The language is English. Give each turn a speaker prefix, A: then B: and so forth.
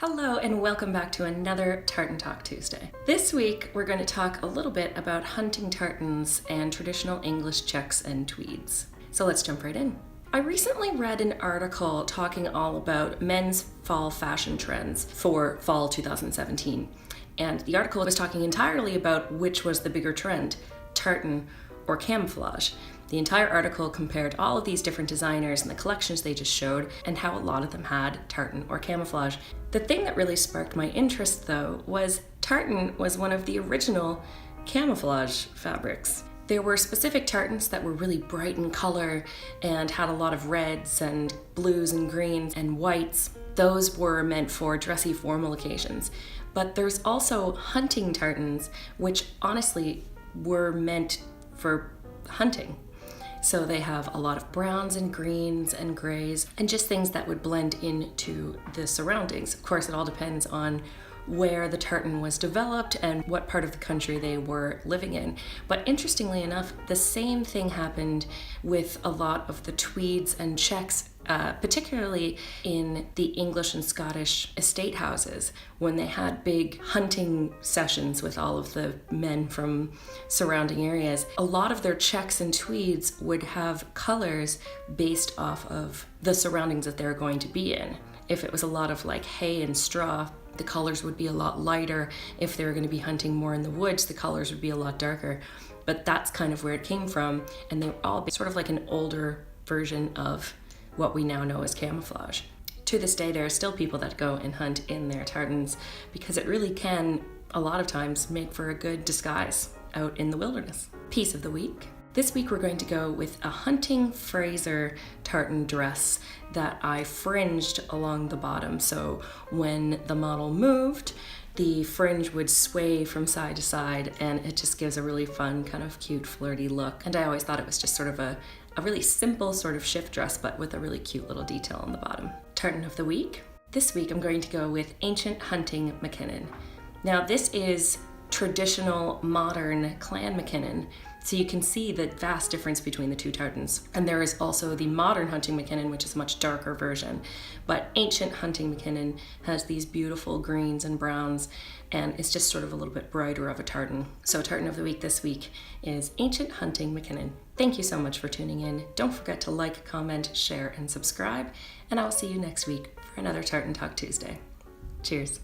A: Hello and welcome back to another Tartan Talk Tuesday. This week we're going to talk a little bit about hunting tartans and traditional English checks and tweeds. So let's jump right in. I recently read an article talking all about men's fall fashion trends for fall 2017. And the article was talking entirely about which was the bigger trend, tartan or camouflage. The entire article compared all of these different designers and the collections they just showed and how a lot of them had tartan or camouflage. The thing that really sparked my interest though was tartan was one of the original camouflage fabrics. There were specific tartans that were really bright in color and had a lot of reds and blues and greens and whites. Those were meant for dressy formal occasions. But there's also hunting tartans, which honestly were meant for hunting. So they have a lot of browns and greens and grays and just things that would blend into the surroundings. Of course, it all depends on where the tartan was developed and what part of the country they were living in. But interestingly enough, the same thing happened with a lot of the tweeds and checks, particularly in the English and Scottish estate houses when they had big hunting sessions with all of the men from surrounding areas. A lot of their checks and tweeds would have colors based off of the surroundings that they're going to be in. If it was a lot of like hay and straw, the colors would be a lot lighter. If they were going to be hunting more in the woods, the colors would be a lot darker. But that's kind of where it came from, and they were all sort of like an older version of what we now know as camouflage. To this day, there are still people that go and hunt in their tartans because it really can, a lot of times, make for a good disguise out in the wilderness. Piece of the week. This week we're going to go with a hunting Fraser tartan dress that I fringed along the bottom. So when the model moved, the fringe would sway from side to side and it just gives a really fun, kind of cute, flirty look. And I always thought it was just sort of a really simple sort of shift dress, but with a really cute little detail on the bottom. Tartan of the week. This week I'm going to go with Ancient Hunting McKinnon. Now this is traditional modern clan McKinnon. So you can see the vast difference between the two tartans. And there is also the modern hunting McKinnon, which is a much darker version. But ancient hunting McKinnon has these beautiful greens and browns, and it's just sort of a little bit brighter of a tartan. So tartan of the week this week is Ancient Hunting McKinnon. Thank you so much for tuning in. Don't forget to like, comment, share, and subscribe. And I will see you next week for another Tartan Talk Tuesday. Cheers.